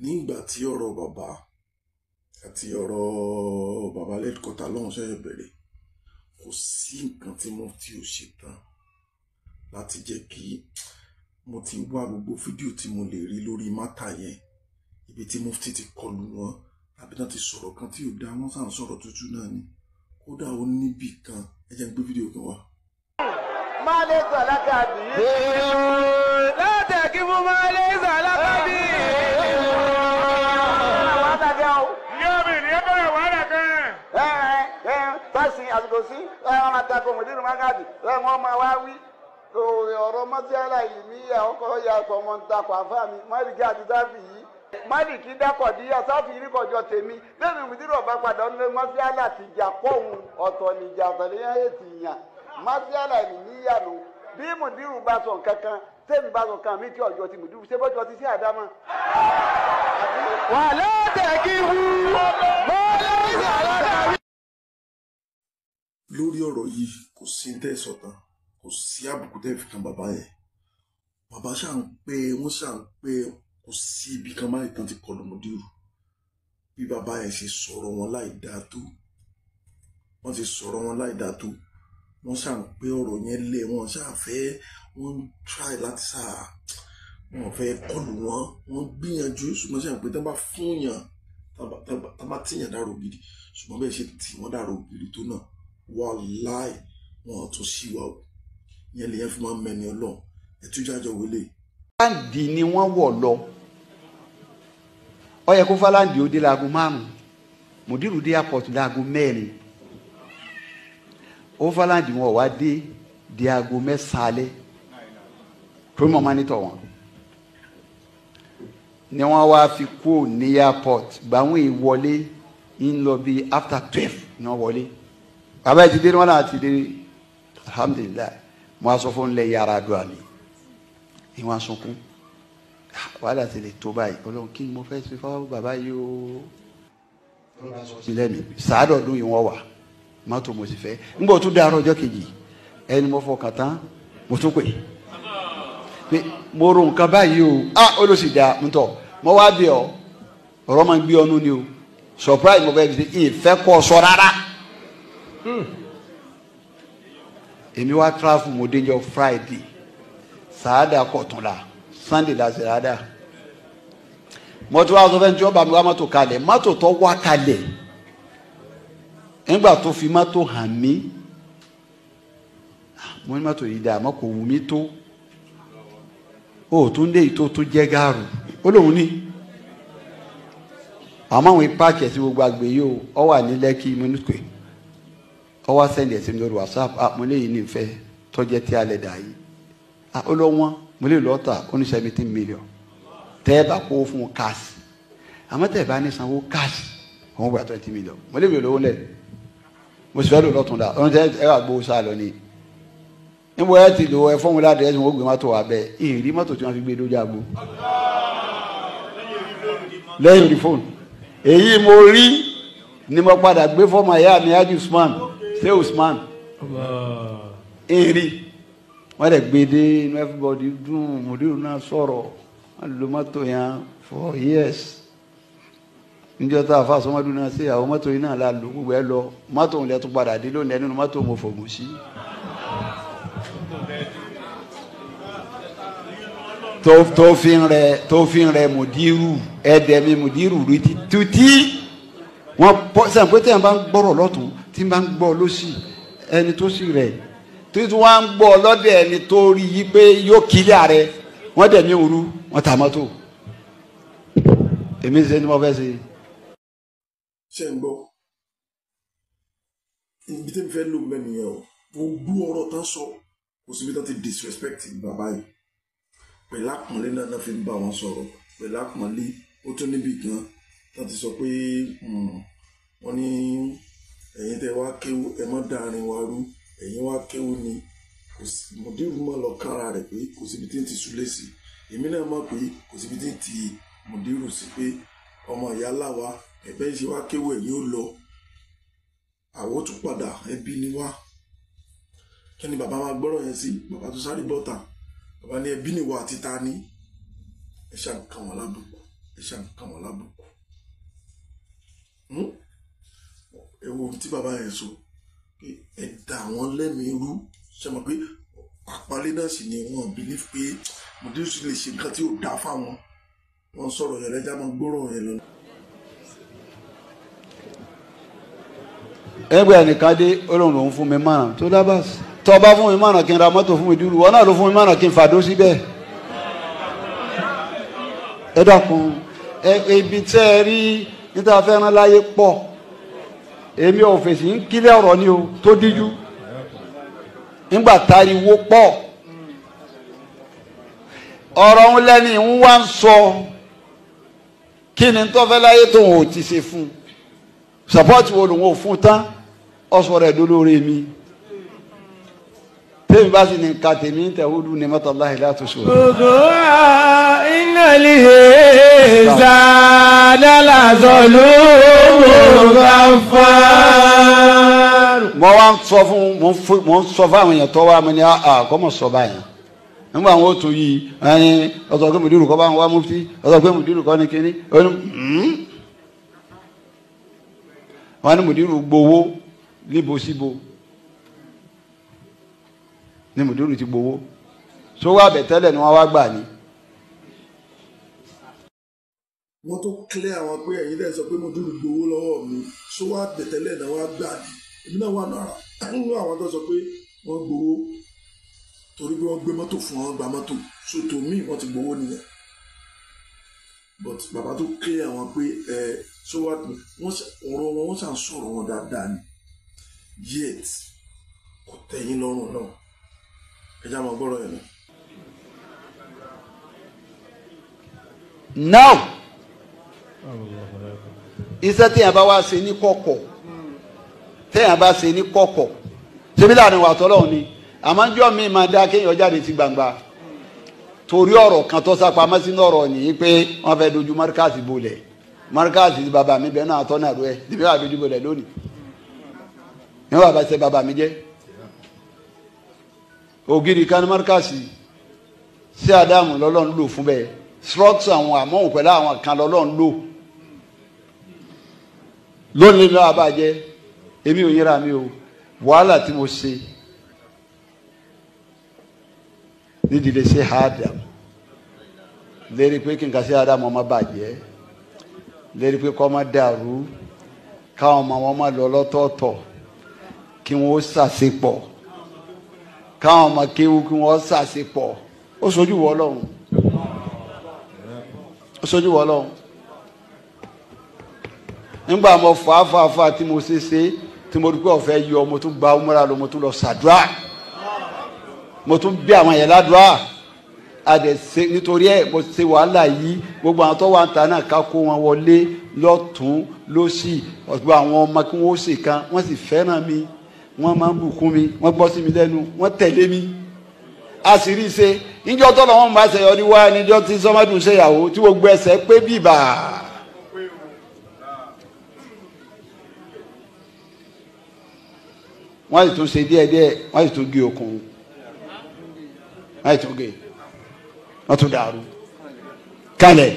nígbà tí ọ̀rọ̀ bàbá àti ọ̀rọ̀ bàbá lẹ́dìkọ́tà lọ́hùn ṣẹ̀ṣẹ̀ bẹ̀rẹ̀ kò sí nǹkan tí mo ti ò ṣe tán láti jẹ́ kí mo ti wá gbogbo fídíò tí mo lè rí lórí mátà yẹn ibi tí Mufti ti kọlù wọn àbí náà ti sọ̀rọ̀ kan tí ò dá wọn sàn sọ̀rọ̀ tútù náà ni kódà ó níbì kan ẹ jẹ́ n gbé fídíò kan wá. máa lè sọ alákàbí. látẹ̀kí fún máa lè sọ alákàbí. àwọn àtàkẹ́ o. yóò mi ní ẹgbẹ́ wà dàkẹ́. tọ́sí àsìkò sí ọmọ àtàkùn mùdírù mágàdì wọ́n máa wá wí. ọ̀rọ̀ mọ́tíálà yìí ní ọkọ̀ ya ọmọ ń takọ̀ àfáà mi Málíkì àti Sáfì yìí. Málíkì dákọ̀ díyà Sáfì yìí kọjọ tèmi lẹ́nu mùdírù ọ̀bá padà ń lé mọ́tíálà ti jà pọ̀hún ọ̀tọ̀ níjà ọ̀tọ̀lẹ́yìn ètì yàn mọ́tíálà níyànú bí mùdírù bá sọ kankan tẹ́mi bá sọ kan mi tí ọjọ́ ti mùdírù ṣé bọ́jọ́ ti sí àdámọ́. wà látẹ̀kí fún bọ́ọ̀lù ìsàlọ́dà. lórí ọ̀rọ̀ yìí kò sí tẹ́ sọ̀tàn kò sí àbùkù tẹ́ fi kan bàbá yẹn bàbá ṣáà ń pé wọ́n ṣáà ń pé kò sí ibi kan máa tán ti kọlù mùdírù bí bàbá yẹn ṣe sọ̀rọ̀ wọn láì dáa tó wọ́n ti sọ̀rọ̀ wọn láì dáa tó wọ́n ṣáà ń pé ọ̀rọ̀ yẹn lé wọn ṣáà fẹ́ wọ́n ń try láti ṣáà wọ́n fẹ́ kọlù wọn wọ́n gbìyànjú ṣùgbọ́n ṣáà ń pé tán bá fún yàn tán bá tíyàn dárò gidi ṣùgbọ́n bẹ́ẹ̀ ṣe tì wọ́n dárò gidi tó náà wàláì wọn tún sí wa o yẹn lè yẹn fi máa ń mẹni Ọlọ́run ẹtú jájọ wọlé. fáláǹdì ni wọ́n wọ̀ lọ ó yẹ kó fáláǹdì ó dé láago 5 mùdírù dé airport láago 4 ó fáláǹdì wọn wá dé di aago 9 alẹ́ tó mọ̀ mánítọ̀ wọn ni wọ́n wá fi kú ní airport gbàwọn ìwọlé ń lọ bí after 12 ni wọ́n wọlé bàbá yìí ti dé wọn náà ti dé alhamdulilayi mo aṣọ fún lẹ yàrá àdúrà mi ìwọn sunkún wàhálà ti lè tó báyìí Ọlọ́run kí ni mo fẹ́ ṣe fún bàbá yìí o sílẹ̀ mi sàádọ̀dún yìí wọ́n wà mọ́tò mo sì fẹ́ ńgbọ́ tún dárọ̀ ọjọ́ kejì ẹni mo fọkàn tán mo tún pè pé mo ro nǹkan báyìí o ó ló sì dáa ntọ́ mo wá bí ọ ọ̀rọ̀ máa ń gbé ọnú ni o surprise mo fẹ́ fi ṣe ìfẹ́ kọ́ sọ rárá èmi wá travel mo dé jọ Friday sàádà kọ̀túnla Sunday la sàádà mọ́tò wa sọ fẹ́ tí wọ́n bá mi wá mọ́tò kalẹ̀ mọ́tò tó wá kalẹ̀ nígbà tó fi mọ́tò hàn mí mo ní mọ́tò yìí dá àmọ́ kò wù mí tó ó tún dé ìtò tó jẹ́ gáàrú ó lóun ní àmọ́ àwọn ipá kẹ̀sí gbogbo àgbè yìí ó wà ní Lẹ́kì mọ́nùkè ó wá sẹ́ndì ẹ̀sìn mi lórí WhatsApp mo lè yìí nífẹ̀ẹ́ tọ́jẹ́ tí a lè dà yìí ó lọ wọ́n mo lè lọ́ọ̀tà ó ní 17 million tẹ́ ẹ bá kó fún káàsì àmọ́ tẹ́ ẹ bá ní sanwó káàsì òun gba 20 million mo lè mi lówó lẹ̀ mo sì fẹ́ lò lọ́tún dà ọ̀nà tẹ́ ẹ wà gbowó sáà lọ ni níbo ẹ ti lò ẹ fọ́nmúlá dẹ̀ ẹ̀sìn wọ́n gbé mọ́tò wà bẹ́ẹ̀ ìrí mọ́tò tí wọ́n fi gbé lójú àgbo lẹ́yìn orí fóònù èyí mo rí ni mo padà gbé fọ́ọ̀mù àyà mi Haji Usman ṣé Usman èrì wọ́n lè gbé dé inú everybody dùn mùdírù náà sọ̀rọ̀ wọ́n lo mọ́tò yẹn for years níjọ́ tá a fa sọmọdún náà sí àwọn mọ́tò yìí náà la lò gbogbo ẹ lọ mọ́tò òun lẹ tún padà dé lónìí nínú mọ́tò mo fògùn sí. tó fi rẹ mùdírù ẹ̀ẹ́dẹ̀mí mùdírù rí tutí wọ́n pọ́ sẹ́yìn pé tẹ́yìn bá ń gbọ́rọ̀ lọ́tún tí bá ń gbọ́ lọ́sì ẹni tó sì rẹ̀ tó tún wá ń gbọ́ lọ́dẹ̀ ẹni tó rí yí pé yóò kílẹ̀ rẹ̀ wọ́n dẹ̀ mí òru wọ́n ta mọ́tò èmi ṣe ni mo fẹ́ ṣe. ṣé ń gbọ́ ibi tí mo fẹ́ lò mẹ́niyàn o gbogbo ọ̀rọ̀ tán sọ kò síbi tán ti disrespect bàbá yìí pẹ̀lú àpọ́nlé náà fi ń bá wọn sọ̀rọ̀ pẹ̀lú àpọ́nlé ó tún níbi kan tán ti sọ pé wọ́n ní ẹ̀yin tẹ́ wá kéwú ẹ mọ́ dáàrin wa rú ẹ̀yin wá kéwú ni kò sí mùdírù mọ́ lọ kára rẹ̀ pé kò síbi tí ń ti súlé sí èmi náà mọ̀ pé kò síbi tí ń ti mùdírù sí pé ọmọ ìyá láwa ẹ̀bẹ́ ṣe wá kéwú ẹ̀yin ó lọ àwọn tún padà ẹbí ni wá kí ni bàbá máa gbọ́rọ̀ yẹn sí bàbá tó sáré bọ́ta bàbá ní ẹbí ni wá àti ta ni ẹ ṣàǹkàn wọn lábùkù ẹ ṣáà ń kàn wọ́n lábùkù. Ẹ wo tí bàbá yẹn sọ pé ẹ dà wọ́n lẹ́mìí rú, ṣe mọ̀ pé àpálẹ́ náà sì ni wọ́n believe pé Mudiru lè ṣe nǹkan tí ò dáa fáwọn. Wọ́n sọ̀rọ̀ yẹn lẹ́jà máa gbọ́rọ̀ yẹn lọ. ẹgbẹ́ ẹnìkan dé Ọlọ́run lòún fún mi márùn tó dábàá tó bá fún mi márùn kí n ra mọ́tò fún Mudiru wọn náà ló fún mi márùn kí n fàdó síbẹ̀. ẹ dákun ibi tẹ́ ẹ rí níta fẹ́ràn láyé pọ̀ èmi ò fèsì ń kílẹ̀ ọ̀rọ̀ ni o tó díjú nígbà táriwo pọ̀ ọ̀rọ̀ ń lẹ́ni ń wá ń sọ kí ni tó fẹ́ láyé tó ń ò ti ṣe fún sọpọ́tì wo lòun ò fún tán ọ̀sọ̀ rẹ̀ dolóore mi tèmi bá sì ní ka tèmi ń tẹ̀wúdú ní mọ́tàláhì láti sọ. gbogbo iná lè zàdálà sọ̀lú gbogbo. mo wá ń sọ fún àwọn èèyàn tó wá mi ní àkọ́mọ̀ sọ báyìí nígbà wọn ó tún yí ẹyin ọ̀sọ̀ pé Mudiru kọ́ bá ń wá mufti ọ̀sọ̀ pé Mudiru kọ́ ní kínní wọn ní Mudiru gbowó níbo síbo ní Mudiru ti gbowó so wá bẹ̀tẹ́lẹ̀ ni wọ́n wá gbà ní. wọ́n tó clear àwọn pé ẹ̀yin dẹ̀ sọ pé Mudiru gbowó lọ́wọ́ mi so wá bẹ̀tẹ́lẹ̀ náà wá gbà ní èmi náà wà náà nínú àwọn tó sọ pé wọ́n gbowó torí pé wọ́n gbé mọ́tò fún wọn gba mọ́tò so to me wọ́n ti gbowó nìyẹn but bàbá tó clear àwọn pé so wá ọ̀rọ̀ wọn wọ́n ṣàn sọ̀rọ̀ wọn dáadáa ni yet kò tẹ́yìn lọ́rùn náà ẹja máa gbọ́rọ̀ yẹn náà. now iṣẹ́ téèyàn bá wá ṣe ní kọ̀kọ̀ téèyàn bá ṣe ní kọ̀kọ̀ ṣebí láàrin wà tọ́lọ́run ni àmọ́jọ́ mi máa dá kéèyàn jáde sí gbangba torí ọ̀rọ̀ kan tó sápamọ́ sínú ọ̀rọ̀ nìyí pé wọ́n fẹ́ dojú márkàsì bolẹ̀ márkàsì bàbá mi bẹ́ẹ̀ náà tọ́nà rẹ̀ níbi wàá dojú bolẹ̀ lónìí ní wàá bá ṣe bàbá mi jẹ́ ògiri kan ní márkàsì sí Ádámù lọ́lọ́run lò fún bẹ́ẹ̀ structure àwọn àmọ́hùn pẹ̀lú àwọn kan lọ́lọ́run lò lónìí lọ́wọ́ àbájẹ́ èmi ò yẹra mi o wàhálà tí mo ṣe nídìílé ṣe Ádámù lérí pé kí n kà sí Ádámù ọmọ bàjẹ́ lérí pé kọ́ ọmọ dàrú káwọn ọmọ wọn máa lọ lọ́tọ̀ọ̀tọ̀ kí wọ́n ó ṣàṣepọ̀ káwọn ọmọ kéwú kí wọ́n ó ṣàṣepọ̀ ó sojú wọ Ọlọ́run ó sojú wọ Ọlọ́run nígbà mo fàáfàáfà tí mo ṣe tí mo rí pé ọ̀fẹ́ yọ mo tún gba umra lọ mo tún lọ ṣàdúrà mo tún bí àwọn yẹn ládùúrà àdẹ̀sẹ̀ nítorí ẹ̀ mo ṣe wàhálà yìí gbogbo àwọn tó wà ń ta náà ká kó wọn wọlé lọ́tún lọ́sì ọ̀gbọ́n àwọn ọmọ kí wọ́n ṣe kan wọ́n sì fẹ́ràn mi wọ́n máa ń bùkún mi wọ́n gbọ́ sí mi lẹ́nu wọ́n tẹ̀lé mi a sì rí i ṣe níjọ́ tọ́lọ́ wọn bá ṣe ọdí wá níjọ́ tí sọ́mọ́dún ṣèyàwó tí gbogbo ẹsẹ̀ pé bíbà. wọ́n sì tún ṣe díẹ̀díẹ̀ wọ́n sì tún gé okùn wọ́n sì tún gé wọ́n tún dàrú kalẹ̀.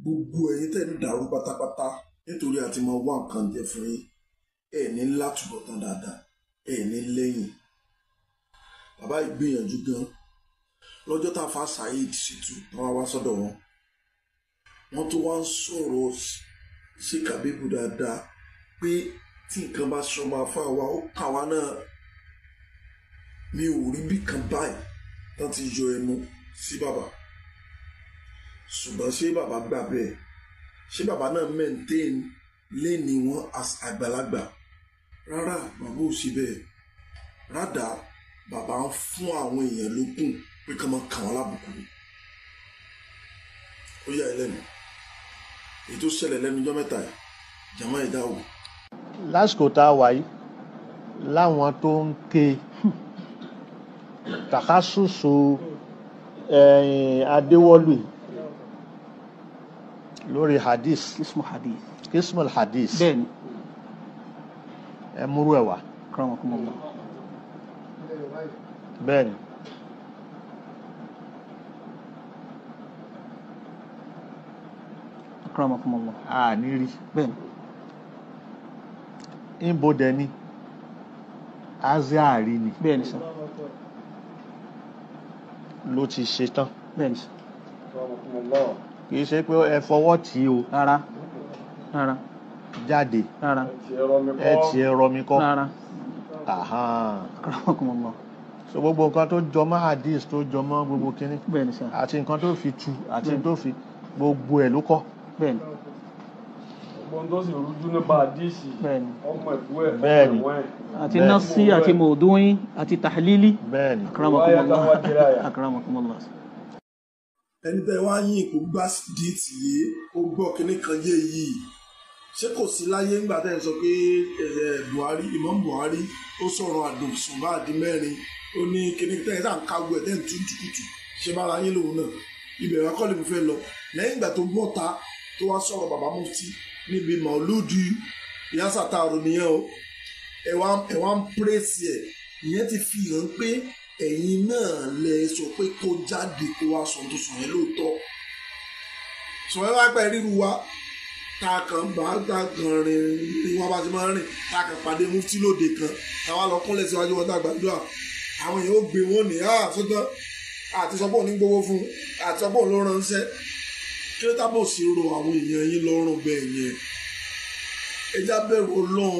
gbogbo ẹ̀yin tẹ́ ń dàrú pátápátá nítorí àti máa wá nǹkan jẹ fún yín ẹ̀ ní látúbọ̀tán dáadáa ẹ̀ ní lẹ́yìn. bàbá ìgbìyànjú gan lọ́jọ́ tá a fa Saheed Shittu táwọn wá sọ́dọ̀ wọn wọ́n tún wá ń sọ̀rọ̀ ṣe kàbíbù dáadáa pé tí nǹkan bá ṣọmọ afá wa ó kà wá náà mi ò rí bí kan báyìí tán ti yọ ẹnu sí bàbá ṣùgbọ́n ṣé bàbá gbà bẹ́ẹ̀ ṣé bàbá náà maintain lẹ́ni wọn as àgbàlagbà rárá bàbá ò sí bẹ́ẹ̀ rádà bàbá ń fún àwọn èèyàn lókun pé kí wọ́n kàn wọ́n lábùkù ni ó yà ẹ́ lẹ́nu èyí tó ṣẹlẹ̀ lẹ́nu ọjọ́ mẹ́ta yìí jàmá ẹ̀dá wò. lásìkò tá a wà yìí láwọn tó ń ké tàkásùsù adéwọ́lù lórí hadith kismul hadith bẹ́ẹ̀ni ẹ múrú ẹ̀ wá bẹ́ẹ̀ni akramakumullah a ní rí bẹ́ẹ̀ ni ń bodè ni aziari ni bẹ́ẹ̀ ni sà ló ti ṣe tán bẹ́ẹ̀ ni sà kì í ṣe pé ẹ fọwọ́ tì í o rárá rárá jáde rárá ẹ ti ẹ rọmi kọ́ rárá Aha. akramakumullah So gbogbo nǹkan tó jọmọ́ hadith tó jọmọ́ gbogbo kínní bẹ́ẹ̀ ni sà àti nǹkan tó fi tu àti tó fi gbogbo ẹ̀ ló kọ́ bẹ́ẹ̀ ni Gbogbo tó sì rújú nípa àdíṣì bẹ́ẹ̀ ni ọmọ ìlú ẹ̀ Bẹ́ẹ̀ ni. àti nasi àti mawdu'i àti tahlili bẹ́ẹ̀ ni akramakumullah ẹni tẹ́ wá yín kò gbá díìtì yìí ó gbọ́ kinní kan yé yìí ṣé kò sí láyé ńgbà tẹ́ ẹ sọ pé Buhari Imam Buhari ó sọ̀rọ̀ àdùnsùn bá àdín mẹ́rin ó ní kinní tẹ́ ẹ sáà ń kágbó ẹ̀ tẹ́ ẹ ń tún jùkùtù ṣé bá ara yín lòun náà ibẹ̀ wá kọ́lé mi fẹ́ lọ lẹ́yìn ìgbà tó gbọ́ ta tó wá sọ̀rọ̀ bàbá mufti níbi mọ̀lúdì ìyá sàtàrò nìyẹn o ẹ wá ń pírèsì ẹ̀ ìyẹn ti fi hàn pé ẹ̀yin náà lẹ sọ pé kó jáde kó wá sọ tó sọ yẹn lóòótọ́ sọ ẹ wá pẹ́ ríru wa tá a kàn bá tá a kàn rìn ní wọn bá ti máa rìn tá a kàn pàdé mufti lóde kan táwa lọ kúnlẹ̀ síwájú wọn tá a gbàdúrà àwọn èèyàn ó gbé wọn ní sọ́tọ́ àti sọ́pọ̀ ní gbowó fún àti sọ́pọ̀ ló ránṣẹ́ kí ló tábò sí ro àwọn èèyàn yín lọ́rùn bẹ́ẹ̀ yẹn ẹjá bẹ̀rù Ọlọ́run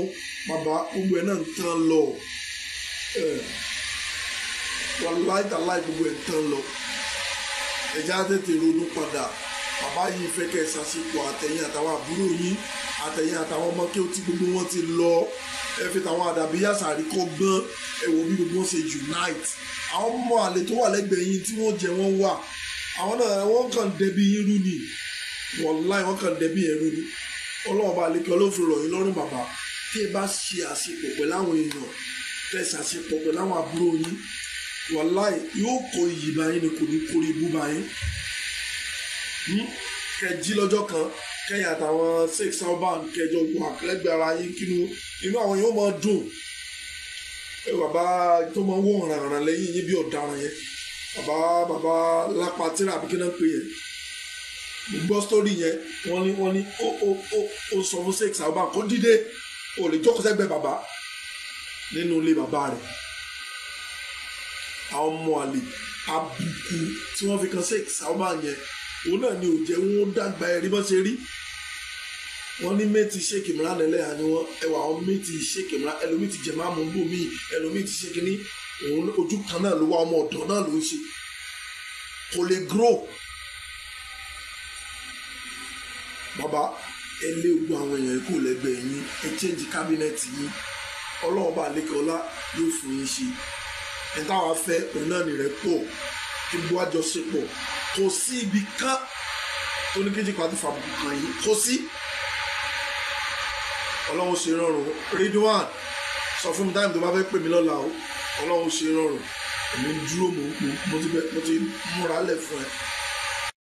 bàbá gbogbo ẹ̀ náà ń tán lọ wàláì tàláì gbogbo ẹ̀ ń tán lọ ẹjá tètè ronú padà bàbá yìí fẹ́ kẹ́ ẹ ṣàṣepọ̀ àtẹ̀yìn àtàwọn àbúrò yín àtẹ̀yìn àtàwọn ọmọ kí ó ti gbogbo wọn ti lọ ẹ fi tàwọn àdàbí yàsàrí kọ́ gbọ́n ẹ wò bí gbogbo wọn ṣe unite àwọn ọmọ àlè tó wà lẹ́gbẹ̀ẹ́ yín tí wọ́n jẹ wọ́n wà àwọn náà wọ́n kàn dẹbi yín rú ni wàláì wọ́n kàn dẹbi yẹn rú ni Ọlọ́run bá lè kí Ọlọ́run rọ̀ yín lọ́rùn bàbá tí ẹ bá ṣe àṣepọ̀ pẹ̀lú àwọn èèyàn tẹ́ ṣàṣepọ̀ pẹ̀lú àwọn àbúrò yín wàláì yóò kó iyì bá yín ni kò ní kórè ibú bá yín kẹ jí lọ́jọ́ kan kẹ́yìn àtàwọn sheikh salban kẹjọ wà lẹ́gbẹ̀ẹ́ ara yín kínú inú àwọn yóò máa dùn ẹ bàbá tó máa wọ̀ rànràn lẹ́yìn yín bí ọ̀daràn yẹn bàbá lápá tíra àbí kí náà pè yẹn mo gbọ́ sítórì yẹn wọ́n ní ó sọ fún sheikh salban kó dìde ó lè jókòó sẹ́gbẹ̀ẹ́ bàbá nínú ilé bàbá rẹ̀ àwọn ọmọ àlè àbùkù tí wọ́n fi kan sheikh salban yẹn òun náà ni ò jẹ́ wọn dàgbà ẹ̀rí bọ́n ṣe rí wọ́n ní méjì Sheikh Imran ẹlẹ́yà ni wọ́n ẹwà àwọn méjì Sheikh Imran ẹlòmíì ti jẹ máa mú bò mí ẹlòmíì ti ṣe kínní òun ojú kan náà ló wá ọmọ ọ̀dọ́ náà ló ń ṣe kò lè grow bàbá ẹ lé ogun àwọn èèyàn kò lẹ́gbẹ̀ẹ́ yín ẹ change cabinet yín Ọlọ́run bá lẹ́kọ̀ọ́ ọlá yóò fún yín ṣe ẹ táwa fẹ́ òun náà nìrẹ́ pọ̀ kí gbọ́ àjọṣepọ̀ kò sí ibi kan tó ní kéjì pàtó fàbùkù kan yìí kò sí Ọlọ́run ṣe rọrùn Ridwan sọ fún mi táyà tó bá fẹ́ pè mí lọ́la o Ọlọ́run ṣe rọrùn èmi ń dúró mo ti múra lẹ̀ fún ẹ